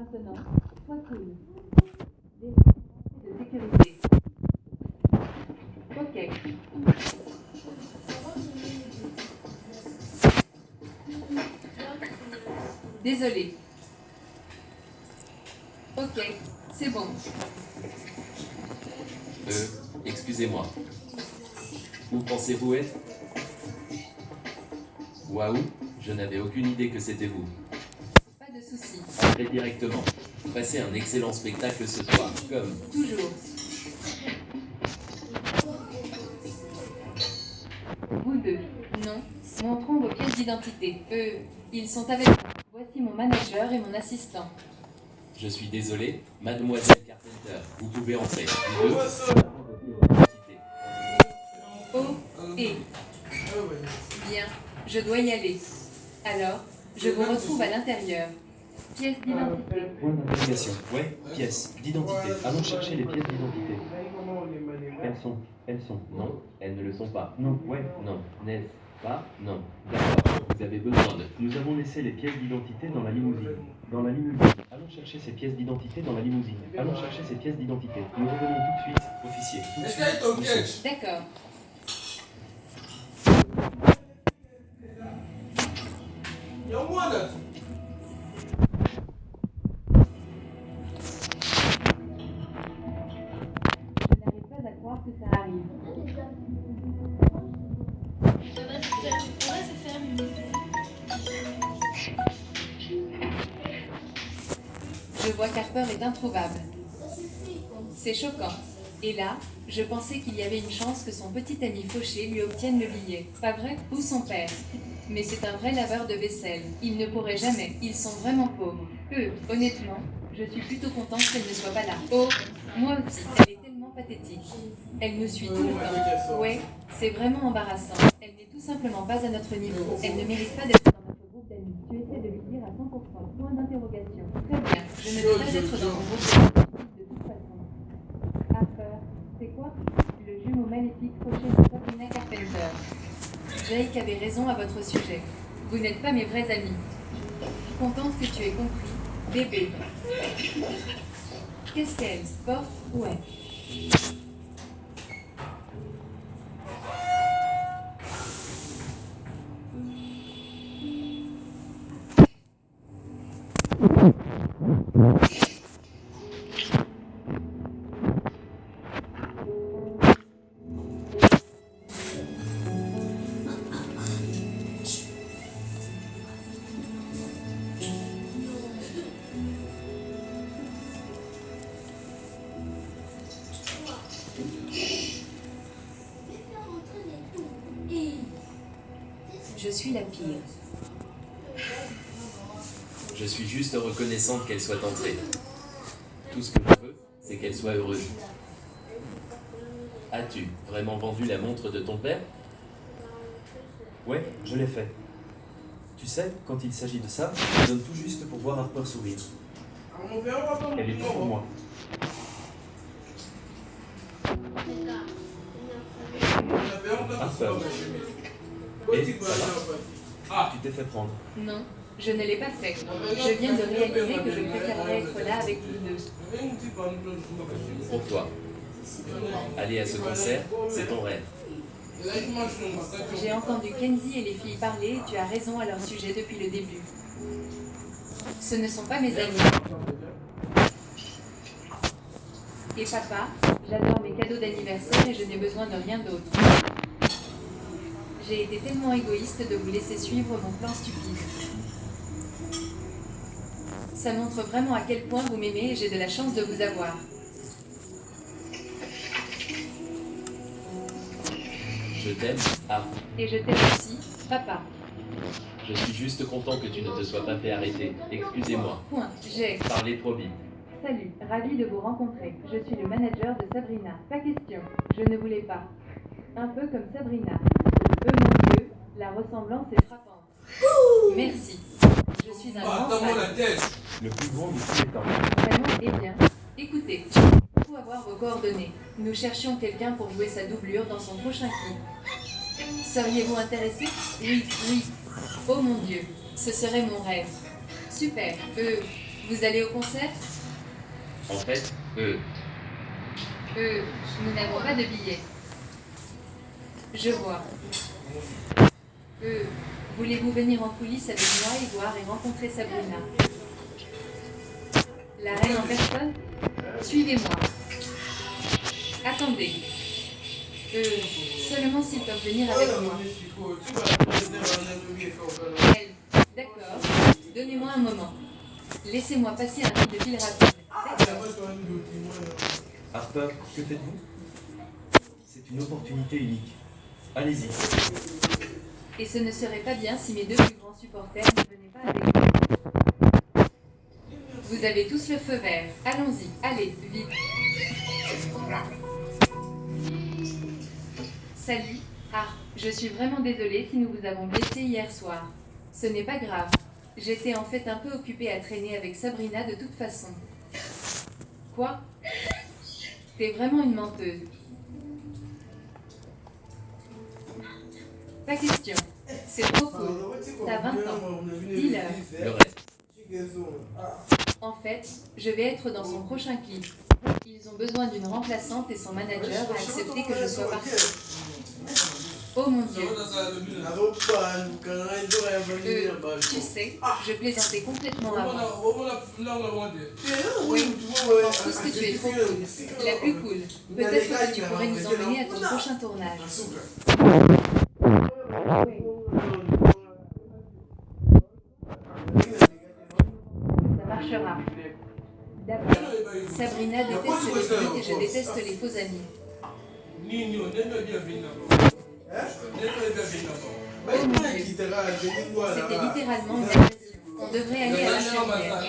Maintenant, sois cool. De sécurité. Ok. Désolé. Ok, c'est bon. Excusez-moi. Où pensez-vous être? Waouh, je n'avais aucune idée que c'était vous. Pas de soucis. Entrez directement. Passez un excellent spectacle ce soir, comme... Toujours. Vous deux. Non. Montrons vos pièces d'identité. Ils sont avec moi. Voici mon manager et mon assistant. Je suis désolé, mademoiselle Carpenter, vous pouvez entrer. Vous deux, Oh, et. Bien, je dois y aller. Alors, je vous retrouve à l'intérieur. Pièces d'identité. Point d'interrogation. Ouais, pièces d'identité. Allons chercher les pièces d'identité. Elles sont. Non, elles ne le sont pas. Non, ouais, non. N'est-ce pas? Non. D'accord, vous avez besoin de... Nous avons laissé les pièces d'identité dans la limousine. Allons chercher ces pièces d'identité dans la limousine. Allons chercher ces pièces d'identité. Nous revenons tout de suite. Officier, tout de suite. D'accord. Je n'arrive pas à croire que ça arrive. Je vois qu'Harper est introuvable. C'est choquant. Et là, je pensais qu'il y avait une chance que son petit ami fauché lui obtienne le billet. Pas vrai? Ou son père? Mais c'est un vrai laveur de vaisselle. Il ne pourrait jamais. Ils sont vraiment pauvres. Honnêtement, je suis plutôt contente qu'elle ne soit pas là. Oh, moi aussi. Elle est tellement pathétique. Elle nous suit tout le temps. Ouais, c'est vraiment embarrassant. Elle n'est tout simplement pas à notre niveau. Elle ne mérite pas d'être dans notre groupe d'amis. Tu essaies de lui dire à 100%. Point d'interrogation. Très bien. Je ne veux pas être dans mon groupe d'amis. De toute façon. Harper, c'est quoi? Le jumeau maléfique fauché de Sabrina Carpenter. Jake avait raison à votre sujet. Vous n'êtes pas mes vrais amis. Contente que tu aies compris. Bébé. Qu'est-ce qu'elle porte? Ouais. Je suis la pire. Je suis juste reconnaissante qu'elle soit entrée. Tout ce que je veux, c'est qu'elle soit heureuse. As-tu vraiment vendu la montre de ton père? Ouais, je l'ai fait. Tu sais, quand il s'agit de ça, je donne tout juste pour voir Harper sourire. Elle est tout pour moi. Harper. Et ça va? Tu t'es fait prendre. Non, je ne l'ai pas fait. Je viens de réaliser que je préférerais être là avec vous deux. Pour toi. Aller à ce concert, c'est ton rêve. J'ai entendu Kenzie et les filles parler et tu as raison à leur sujet depuis le début. Ce ne sont pas mes amis. Et papa, j'adore mes cadeaux d'anniversaire et je n'ai besoin de rien d'autre. J'ai été tellement égoïste de vous laisser suivre mon plan stupide. Ça montre vraiment à quel point vous m'aimez et j'ai de la chance de vous avoir. Je t'aime, ah. Et je t'aime aussi, papa. Je suis juste content que tu ne te sois pas fait arrêter. Excusez-moi. Point. J'ai. Parlez trop vite. Salut, ravi de vous rencontrer. Je suis le manager de Sabrina. Pas question, je ne voulais pas. Un peu comme Sabrina. Mon Dieu, la ressemblance est frappante. Merci. Je suis un grand fan. Le plus grand de tous les temps. Vraiment, eh bien, écoutez, il faut avoir vos coordonnées. Nous cherchions quelqu'un pour jouer sa doublure dans son prochain clip. Seriez-vous intéressé? Oui. Oh mon Dieu, ce serait mon rêve. Super. Vous allez au concert? En fait, Nous n'avons pas de billets. Je vois. Voulez-vous venir en coulisses avec moi et voir et rencontrer Sabrina? La reine en personne? Suivez-moi. Attendez. Seulement s'ils peuvent venir avec moi. Elle. D'accord. Donnez-moi un moment. Laissez-moi passer un coup de fil rapide. D'accord. Harper, que faites-vous? C'est une opportunité unique. Allez-y. Et ce ne serait pas bien si mes deux plus grands supporters ne venaient pas avec moi. Vous avez tous le feu vert. Allons-y. Allez, vite. Salut. Ah, je suis vraiment désolée si nous vous avons blessé hier soir. Ce n'est pas grave. J'étais en fait un peu occupée à traîner avec Sabrina de toute façon. Quoi? T'es vraiment une menteuse. Pas question. C'est trop cool. T'as 20 ans. Dis-leur. le reste. En fait, je vais être dans son prochain clip. Ils ont besoin d'une remplaçante et son manager a accepté que je sois partie. Oh mon Dieu. Tu sais, je plaisantais complètement avant. Oui, je pense tous que tu es trop cool. La plus cool. Peut-être que tu pourrais nous emmener à ton prochain tournage. Ça marchera. D'accord. Sabrina déteste les mythes et je déteste les faux amis. Oh mon Dieu. C'était littéralement une agression. On devrait aller à l'infirmière.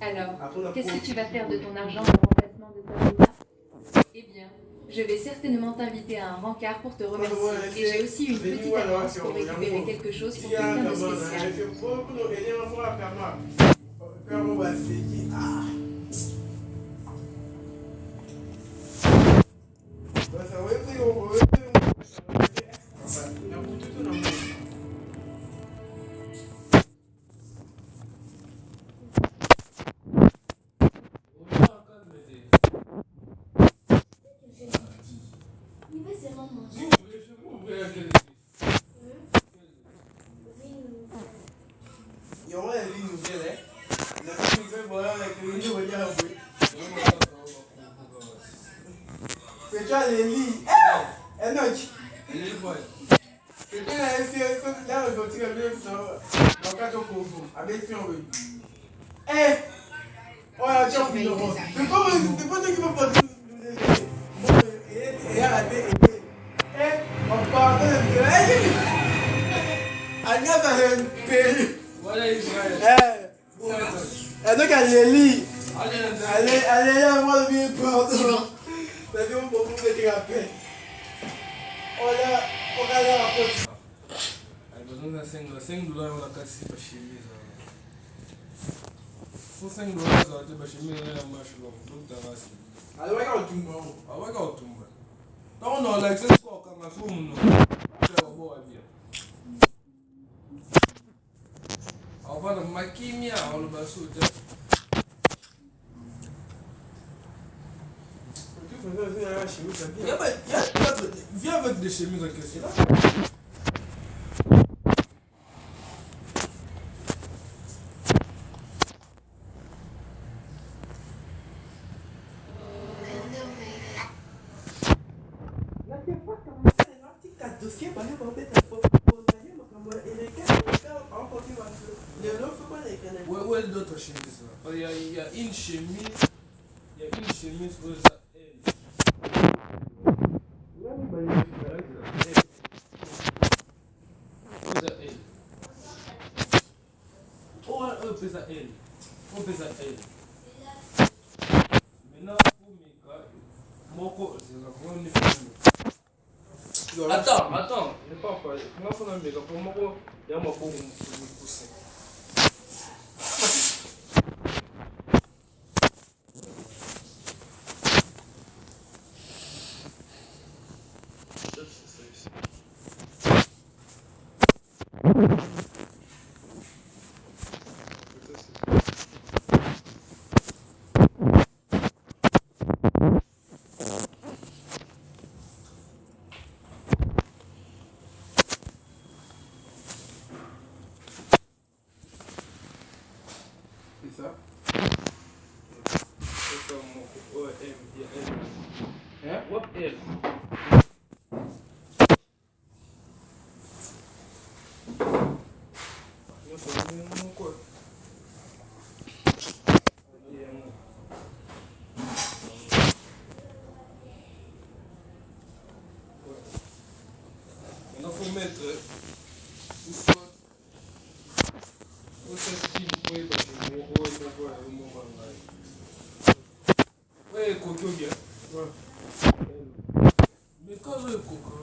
Alors, qu'est-ce que tu vas faire de ton argent en remplacement de Sabrina? Eh bien, je vais certainement t'inviter à un rencard pour te remercier. Et j'ai aussi une petite avance pour récupérer quelque chose pour quelqu'un de spécial. Viens avec des chemises en question. Ouais, d'autres chemises là. Il y a une chemise. Il y a une chemise rosa L. Rosa L. Oh, pesa L. Oh, pesa L. Maintenant, pour mes gars, Moko, c'est la grande différence. Attends, il n'est pas encore. Moi, il faut un méga. Pour Moko, il y a un Moko qui me pousse. ça. C'est ça mon O, M, il y a L. Hein? Hop, L. Non, c'est mon quoi? Maintenant, il faut mettre ou soit ou cette fille pour y passer mon haut et mon bas et mon bas. Ouais, coco bien. Ouais. Mais quand le coco,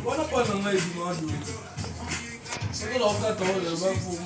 voilà pas dans les images. C'est que l'on fait le bain pour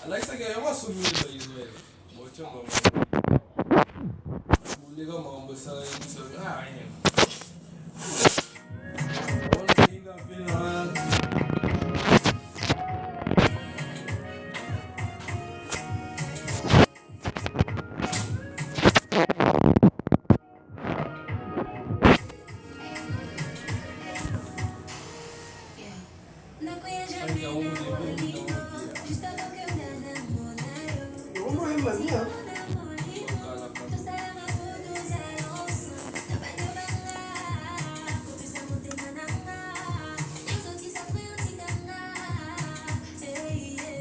Alexa ganhou uma sumida aí, velho. Bote a mão. Liga a mão, você não sabe. Ah, é. Olha ainda vendo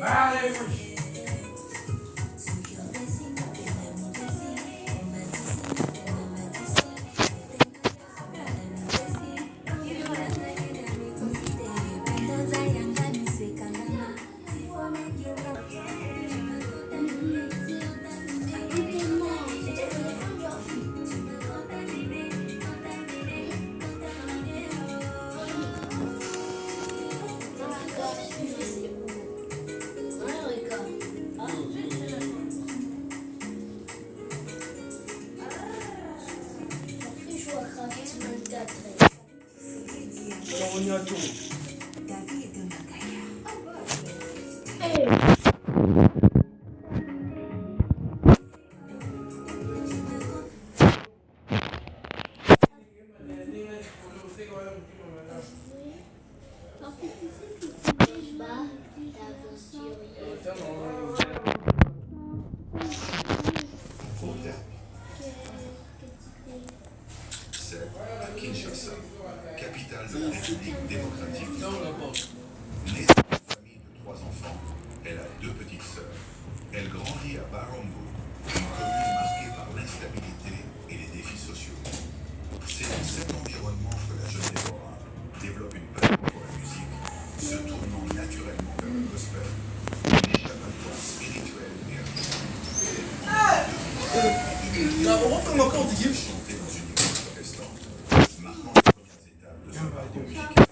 Bah, t'aventurier. démocratique. Dans la porte. Née dans une famille de 3 enfants, elle a 2 petites sœurs. Elle grandit à Barongo, une commune marquée par l'instabilité et les défis sociaux. C'est dans cet environnement que la jeune Déborah développe une passion pour la musique, se tournant naturellement vers le gospel, une échappatoire spirituelle et artistique. Chanter dans une église protestante, marquant les premières étapes de son parcours musical.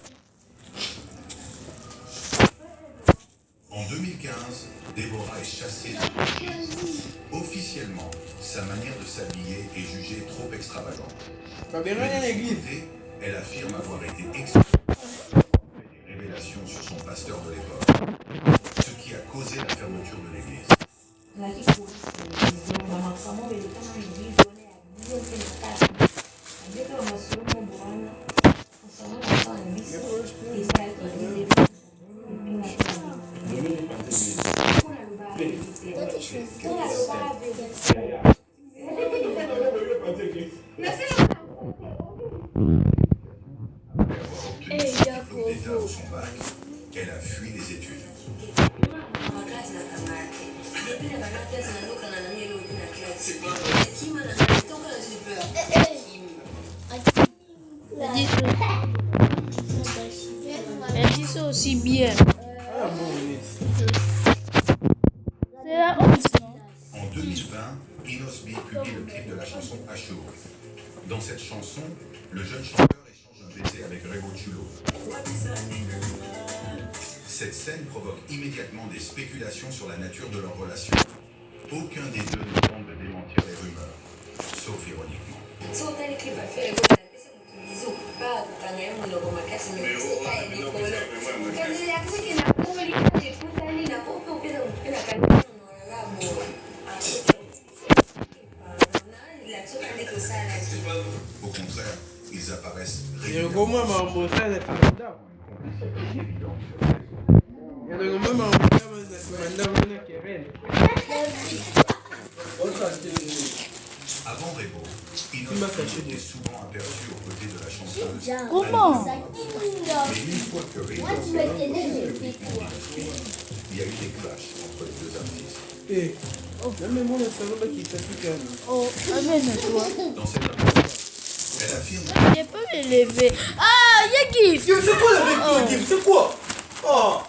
En 2015, Déborah est chassée de l'église. Officiellement, sa manière de s'habiller est jugée trop extravagante. T'as bien Mais rien à de son l'église. côté, elle affirme avoir été exposée des révélations sur son pasteur de l'époque, ce qui a causé la fermeture de l'église. Après avoir obtenu son diplôme d'État ou son bac, elle a fui les études. Elle dit ça aussi bien. Ah bon, C'est la honte, non? En 2020, Inosby publie le clip de la chanson Ashur. Dans cette chanson, le jeune chanteur échange un baiser avec Rego Chulo. Cette scène provoque immédiatement des spéculations sur la nature de leur relation. Aucun des deux ne tente de démentir les rumeurs, sauf ironiquement. Au contraire, ils apparaissent il y a un régulièrement. gros moment en Bretagne, la Finlande. Évident. Il y a un moment en Bretagne, la Finlande, qui est reine. Avant Rebo, Inosby était souvent aperçu aux côtés de la chanteuse. Comment? Mais une fois que Rebo s'est rencontré publiquement d'Inosby, il y a eu des clashs entre les deux artistes. Eh, même moi, le salon qui s'applique. Oh, amène-toi. Dans cette interview, elle affirme J'ai pas me lever. Ah, Yaki! C'est quoi la vérité, Kim? C'est quoi? Oh!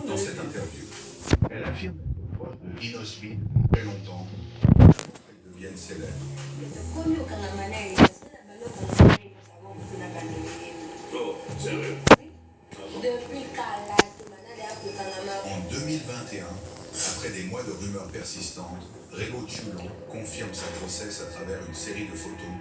Dans cette interview, elle affirme être proche de Inosby depuis très longtemps, avant qu'elle devienne célèbre. En 2021, après des mois de rumeurs persistantes, Rego Chulon confirme sa grossesse à travers une série de photos